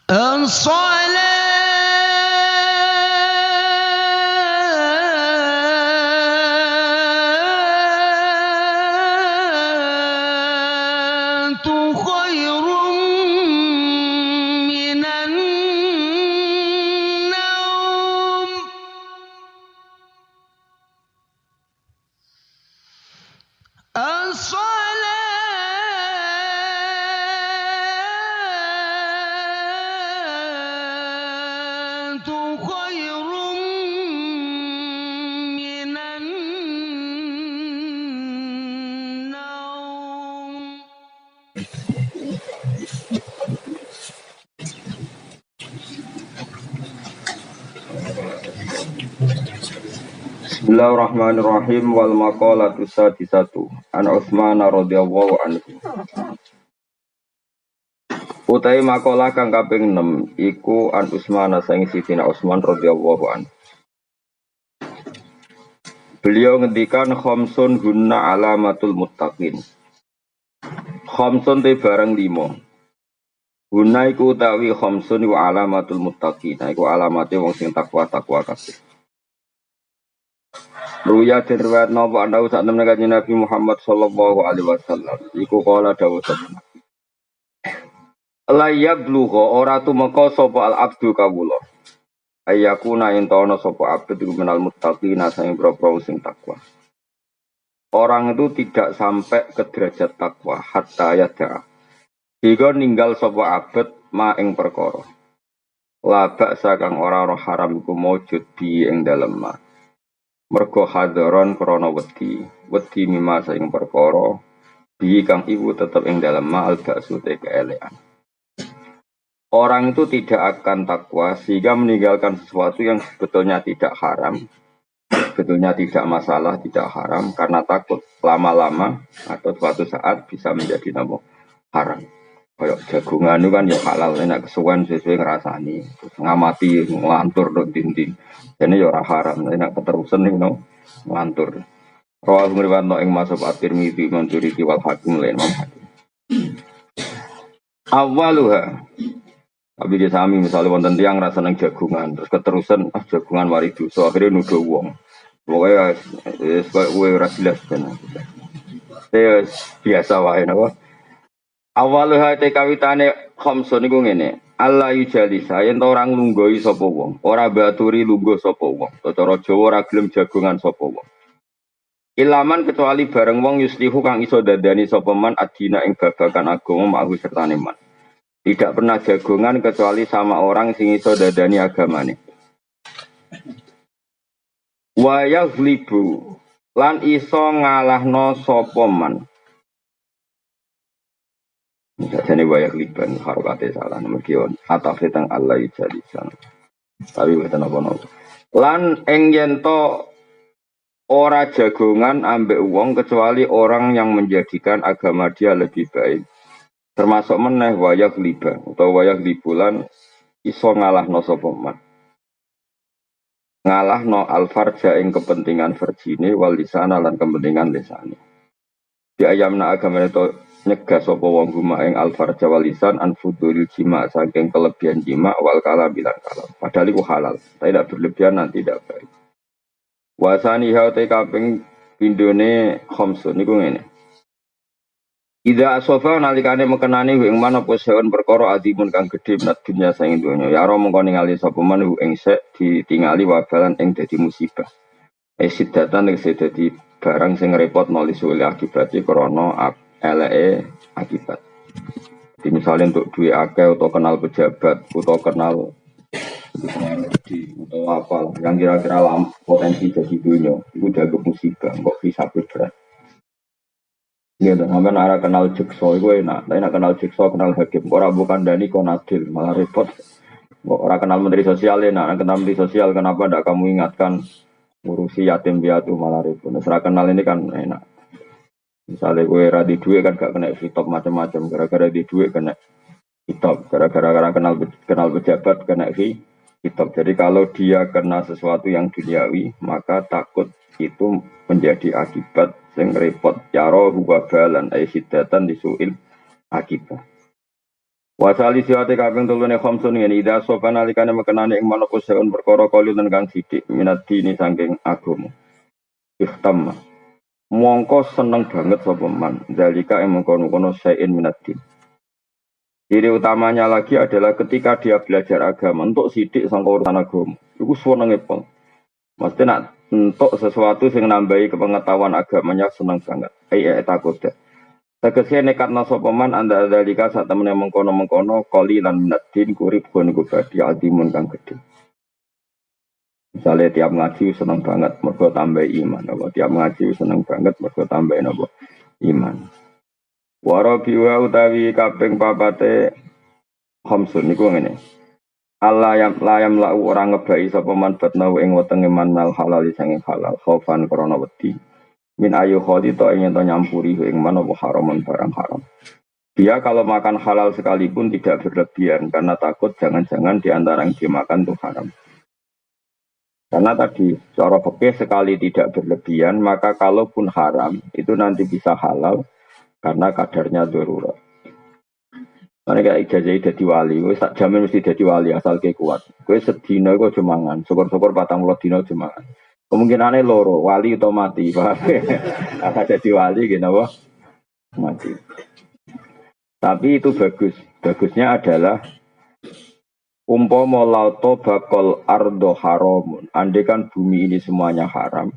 الصلاة خير من النوم الصلاة خير من النوم. Bismillahirrahmanirrahim wal maqalatu sadisatu an Utsman radhiyallahu anhu. Utai maqalah kang kaping 6 iku an Utsman saing Sidina Utsman radhiyallahu anhu. Beliau ngendikan khamsun hunna alamatul muttaqin. Khamsun te barang 5. Hunna iku utawi khamsun wa alamatul muttaqin. Iku alamate wong sing takwa kabeh. Ruya dirwayat napa anda sak temen kanjeng Nabi Muhammad sallallahu alaihi wasallam iku kala dawuh sabda la yablugha ora tumeka sapa al abdu kawula ayakuna entono sapa abdu minal muttaqina sing propro sing takwa. Orang itu tidak sampai ke derajat takwa hatta yada hingga ninggal sapa abd ma ing perkara la baksa kang ora haram iku maujud bi ing dalem ma. Mergo hadaron krana wedi mimma saing perkara bi kang ibu tetep ing dalem al baksu te keelekan. Orang itu tidak akan takwa sehingga meninggalkan sesuatu yang sebetulnya tidak haram, sebetulnya tidak masalah, tidak haram karena takut lama-lama atau suatu saat bisa menjadi nama haram. Kayak jagungan itu kan ya halal, enak kesuwen sesuai ngerasani, ngamati ngelantur dok dinding. Ini ya ora haram, enak keterusan nih no ngelantur. Rawal ngriwat no ing masuk at-Tirmidzi mencuri wal Hakim lain Imam Hakim. Awaluha. Tapi dia sami misalnya wonten tiyang rasa nang jagungan, terus keterusan jagungan mari dosa akhirnya nuduh wong. Pokoknya kowe ora jelas kan. Biasa wae napa. Awaluha te kawitane khamsun niku ngene. Allah yujalisa yen orang lunggoi sapa wong, ora baturi lungguh sapa wong. Cara Jawa ora gelem jagongan sapa wong. Ilaman kecuali bareng wong yuslihu kang iso dadani sapa man adina ing babagan agama mahu sertane man. Tidak pernah jagongan kecuali sama orang sing iso dadani agamane. Wa yaghlibu lan iso ngalahno sapa man. Jadi wayak liban harokate salah nomor kion atafe teng Allah ijalisan. Tapi weten apa-apa. Lan ing yen to ora jagongan ambek wong kecuali orang yang menjadikan agama dia lebih baik. Termasuk meneh wayak liban utawa wayak libulan iso ngalahno sapa man. Ngalahno al-farja ing kepentingan verjine wal lisana lan kepentingan lisane. Di ayamna agama itu nyegah sapa wong guma ing al-farja walisan an fudul jima saking kelebihan jima wal kalam bilang kalam. Padahal itu halal, tidak berlebihan dan tidak baik. Wasani haute kaping pindone khamsun niku ngene. Ida asofa nalikane mekenani ing mana poseon perkara adimun kang gedhe menat dunya saing donya. Ya ora mongko ningali sapa man ing sek ditingali wabalan ing dadi musibah. Sidatan ing dadi barang sing repot nulis oleh akibate krana eleke akibat. Jadi misalnya untuk duit akeh atau kenal pejabat atau kenal atau apa yang kira-kira potensi jadi dunia itu udah musibah, kok bisa berat. Iya, dan sampai arah kenal jekso itu enak. Tapi nak kenal jekso kenal hakim, orang bukan dani konadil malah repot. Orang kenal menteri sosial enak, kenal menteri sosial kenapa tidak kamu ingatkan ngurusi yatim piatu malah repot. Setelah kenal ini kan enak. Misalnya gue ra di duit kan gak kena hitop macam-macam, gara-gara di duit kena hitop, gara-gara kenal pejabat kena hitop. Jadi kalau dia kena sesuatu yang duniawi, maka takut itu menjadi akibat sing repot. Yaro huwa balan ay sidatan disuil akibat. Wasali siwate kaping 3 ne khamsun ngene ida sopan alikane mekenane ing manapa seun perkara kali lan kang sithik minat dini saking agama. Ihtam. Mongko seneng banget sapa man. Zalika ing mengkono-kono sain minat din. Ciri utamanya lagi adalah ketika dia belajar agama untuk sidik sangka urusan agama. Iku senenge pol. Mesti nak untuk sesuatu sing nambahi kepengetahuan agamanya seneng banget. Takut. Tegese nekatna sapa man anda dalika sak temene mengkono-mengkono qali lan minadin kurip kon iku badhe adimun kang gedhe. Misale tiap ngaji seneng banget mergo tambah iman, apa tiap ngaji seneng banget mergo tambah napa iman. Warabiwa utawi kaping papate khamsun niku ngene. Allah layam lau orang ngebai sapa man batnau ing wetenge man mal halal sing halal khaufan krana wedi. Min ayu khodi to ingin to nyampuri ing mana haraman barang haram. Dia kalau makan halal sekalipun tidak berlebihan karena takut jangan-jangan di antara yang dimakan itu haram. Karena tadi cara fikih sekali tidak berlebihan maka kalaupun haram itu nanti bisa halal karena kadarnya darurat. Mereka ijazah jadi wali, gue tak jamin mesti jadi wali asal ke kuat. Gue sedina gue jemangan, syukur-syukur 40 dina jemangan. Kemungkinannya loro, wali atau mati, akan jadi wali gitu, wah mati. Tapi itu bagus, bagusnya adalah umpama lauto bakal ardo haramun. Andai kan bumi ini semuanya haram,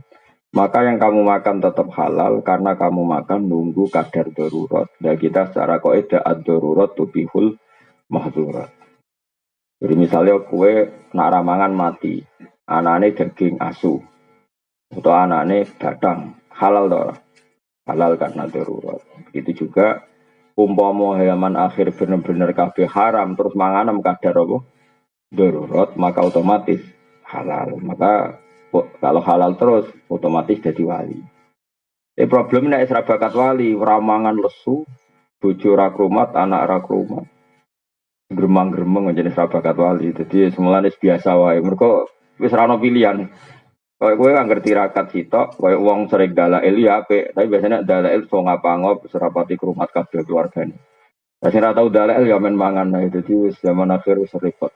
maka yang kamu makan tetap halal karena kamu makan nunggu kadar darurat. Dan kita secara kaidah ad-darurat tubihul mahdurat. Jadi misalnya kue nak ramangan mati, anane daging asu. Atau anaknya datang halal dora halal karena darurat. Itu juga umpama hewan akhir benar-benar kabeh haram terus manganem kadar apa darurat maka otomatis halal. Maka kalau halal terus otomatis jadi wali. Problemnya nek bakat wali ramangan lesu bojo ra krumat anak ra krumat gremang-gremeng jenis bakat wali. Jadi semulane biasa wae mergo wis ra ono pilihan. Kalau gue kan ngerti rakat sitok, kayak uang sering dalail ya apik, tapi biasanya dalail so ngapa-ngop serapati kerumat kabeh keluargane. Saya ora tahu dalail ya men mangan nah itu di zaman akhir wis repot.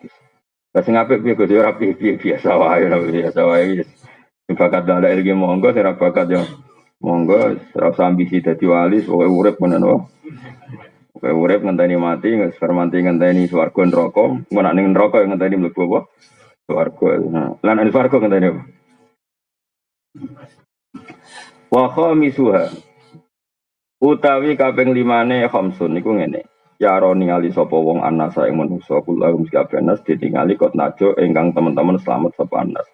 Lah sing apik piye Gus ora piye biasa wae. Sing bakat dalail ki monggo sing ora bakat ya monggo ora usah ambisi dadi wali, pokoke urip ngono wae. Pokoke urip ngenteni mati, ngermanti ngenteni swarga neraka, mun nek ning neraka ngenteni mlebu apa? Swarga. Lan ning swarga ngenteni apa? Wa khamisuha utawi kaping 5 khamsun niku ngene ya ro ningali sapa wong anasa ing manusa kula kabeh ditingali kot najo ingkang teman-teman selamat sapa anas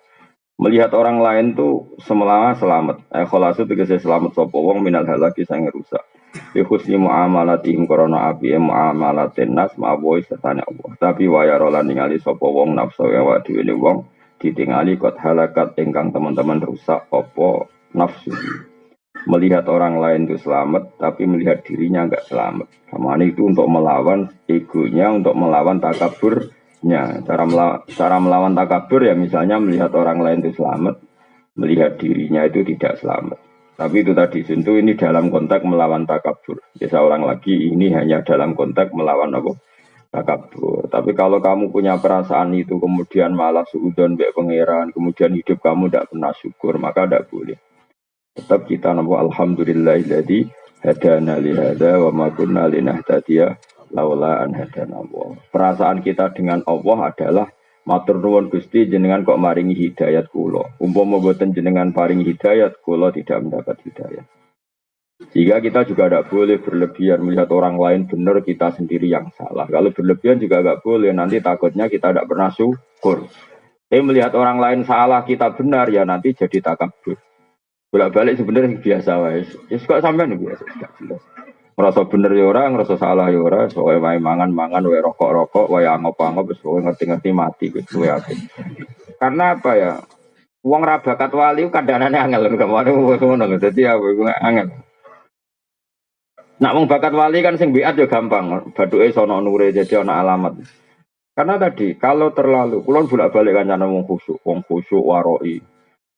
melihat orang lain tuh semelawa selamat kholasu tegese selamat sapa wong minal halaki sing rusak bi husni muamalatihim korona abi muamalatin nas ma'aboy setane Allah tapi waya rolan ningali sapa wong nafsu ya wa dhewe wong ditingali kot halakat ingkang teman-teman rusak apa nafsu melihat orang lain itu selamat tapi melihat dirinya enggak selamat sama itu untuk melawan egonya untuk melawan takaburnya cara melawan takabur ya misalnya melihat orang lain itu selamat melihat dirinya itu tidak selamat tapi itu tadi tentu ini dalam konteks melawan takabur ya seorang lagi ini hanya dalam konteks melawan apa takabur. Tapi kalau kamu punya perasaan itu kemudian malah suudzon mbek pangeran, kemudian hidup kamu tidak pernah syukur, maka tidak boleh. Tetap kita namo alhamdulillahilladzi hadana li hadza wa ma kunna linahtadiya laula an hadana Allah. Perasaan kita dengan Allah adalah matur nuwun Gusti jenengan kok maringi hidayat kula. Umpama mboten jenengan paringi hidayat kula tidak mendapat hidayat. Jika kita juga tidak boleh berlebihan melihat orang lain benar kita sendiri yang salah. Kalau berlebihan juga tidak boleh. Nanti takutnya kita tidak pernah syukur. Tapi melihat orang lain salah kita benar ya nanti jadi takabur. Bolak-balik sebenarnya biasa wae. Ya kok sampean biasa tidak jelas. Ngerasa bener ya orang, ngerasa salah ya orang. Soalnya wae mangan-mangan, wae rokok-rokok, wae angop-angop, wae ngerti-ngerti mati gitu ya. Karena apa ya? Wong ra bakat wali kadang-kadang angel ngono. Dadi ya angel. Nak wong bakat wali kan sing biat ya gampang, baduke sono nure jadi ana alamat. Karena tadi kalau terlalu kulon bolak-balik kancane wong khusyuk waroi.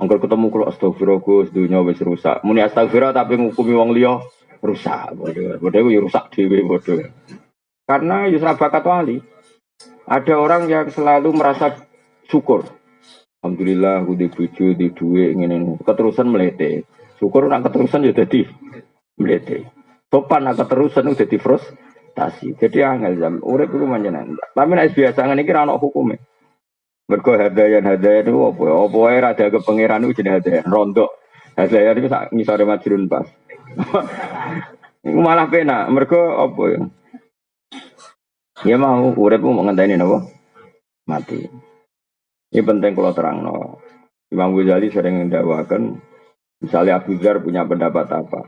Angger ketemu kula astagfirullah Gus dunya wis rusak. Muni astagfirullah tapi ngukumi wong liya rusak. Bodho yo rusak dhewe bodho. Karena yusra bakat wali. Ada orang yang selalu merasa syukur. Alhamdulillah, aku di bojo, di duit, ini. Keterusan melete. Syukur nak keterusan ya jadi melete. Sopan nak keterusan udah jadi frustasi. Jadi angel jam. Urip itu manjanan. Tapi nek biasa ngene iki ra ono hukume. Mergo hadayan itu apa? Apa wae ra ada kepangeran itu jenenge hadayan. Rondo. Hadayan itu sak ngisore majrun pas. Iku malah penak. Mergo apa ya? Ya mau urip mau ngenteni napa? Mati. Ini penting kalau terangno. Imam Ghazali sering mendakwakan misalnya Abu Dzar punya pendapat apa?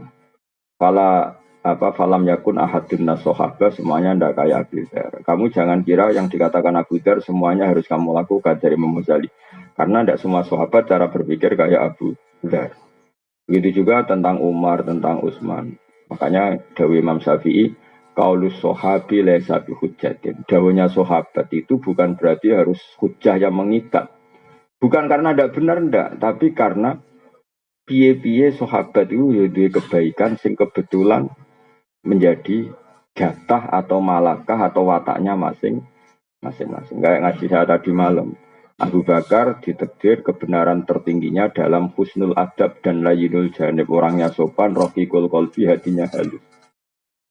Falam yakun ahadun nasohaba semuanya ndak kayak Abu Dzar. Kamu jangan kira yang dikatakan Abu Dzar semuanya harus kamu lakukan dari Imam Ghazali. Karena tidak semua sahabat cara berpikir kayak Abu Dzar. Begitu juga tentang Umar, tentang Utsman. Makanya dawuh Imam Syafi'i, qaulus sahabi laisa bihujjatin. Dawuhnya sahabat itu bukan berarti harus hujjah yang mengikat. Bukan karena tidak benar ndak, tapi karena piye-piye sahabat itu ya duwe kebaikan sing kebetulan menjadi jatah atau malakah atau wataknya masing-masing. Kayak ngaji saya tadi malam. Abu Bakar ditakdir kebenaran tertingginya dalam husnul adab dan layyinul janib. Orangnya sopan, rohiqul qalbi, hatinya halus.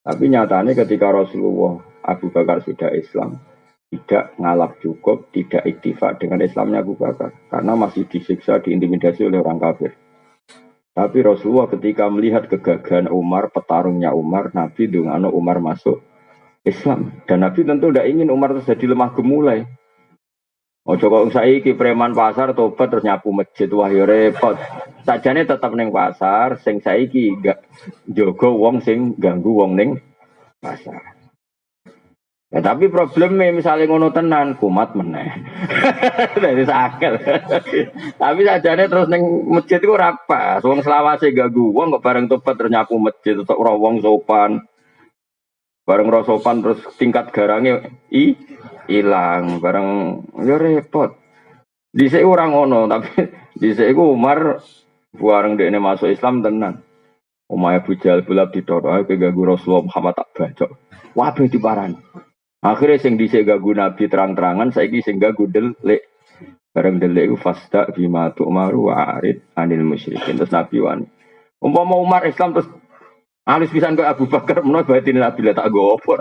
Tapi nyatanya ketika Rasulullah Abu Bakar sudah Islam, tidak ngalap cukup, tidak iktifak dengan Islamnya Abu Bakar. Karena masih disiksa, diintimidasi oleh orang kafir. Tapi Rasulullah ketika melihat kegagahan Umar, petarungnya Umar, Nabi dungano Umar masuk Islam. Dan Nabi tentu tidak ingin Umar terjadi lemah gemulai. Ojo kok saiki preman pasar tobat terus nyapu masjid, wah ya repot. Sajane tetap ning pasar, sing saiki gak jaga wong sing ganggu wong ning pasar. Ya, tapi problemnya misalnya ngono tenan kumat meneh. Dari sakel. Tapi sajane terus ning masjid iku ora pas. Wong selawase ganggu wong kok bareng tobat terus nyapu masjid tok ora wong sopan. Bareng ora sopan terus tingkat garange hilang bareng ya repot. Dhisik ora ngono, tapi dhisik iku Umar bareng dekne masuk Islam tenan. Omahe Abu Jahal bulab ditoro ke ganggu Rasulullah Muhammad tak bacok. Wabe diparani. Akhirnya sing dhisik ganggu Nabi terang-terangan saiki sing ganggu delik. Bareng delik iku fasta bima tu'maru wa arid anil musyrikin. Terus Nabi wani. Umpama Umar Islam terus alus pisan kok Abu Bakar menawa batine Nabi lah tak go opo.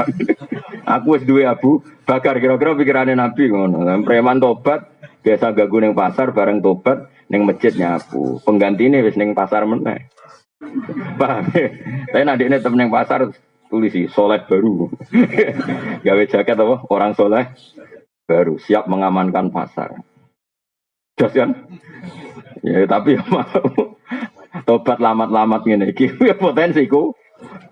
Aku wis duwe Abu Bakar kira-kira pikirane Nabi ngono. Preman tobat biasa ganggu ning pasar bareng tobat ning masjid nyapu. Penggantine wis ning pasar meneh. Paham. Tapi adikne tetep ning pasar tulisi soleh baru. Gawe jaket apa? Orang soleh baru siap mengamankan pasar. Jos kan? Ya tapi tobat lamat-lamat ngene iki ya potensiku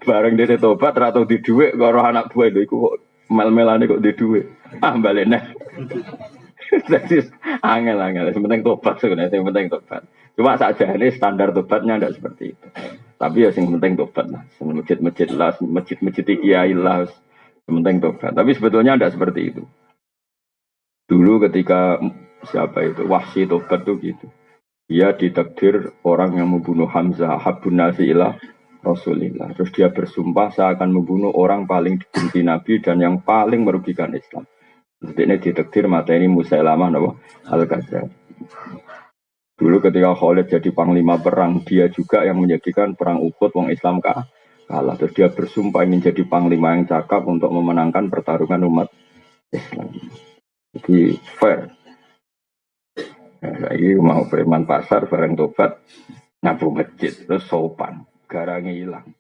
bareng dene tobat ra tau di dhuwit karo anak buah lho iku kok mel-melane kok di dhuwit balik neh. Jadi angel-angel penting tobat sebenarnya yang penting tobat cuma sakjane standar tobatnya ndak seperti itu tapi ya sing penting tobat lah masjid-masjid lah masjid-masjid kiai lah yang penting tobat tapi sebetulnya ndak seperti itu dulu ketika siapa itu Wahsy tobat tuh gitu. Dia ditakdir orang yang membunuh Hamzah Habun Nasi ilah Rasulillah. Terus dia bersumpah saya akan membunuh orang paling dibenci Nabi dan yang paling merugikan Islam. Jadi ini ditakdir mata ini Musailamah Al-Kadzdzab. Dulu ketika Khalid jadi panglima perang, dia juga yang menjadikan perang Uhud wong Islam kalah. Terus dia bersumpah ingin jadi panglima yang cakap untuk memenangkan pertarungan umat Islam. Jadi fair. Lagi mau preman pasar bareng tobat nyapu masjid terus sopan garangnya hilang.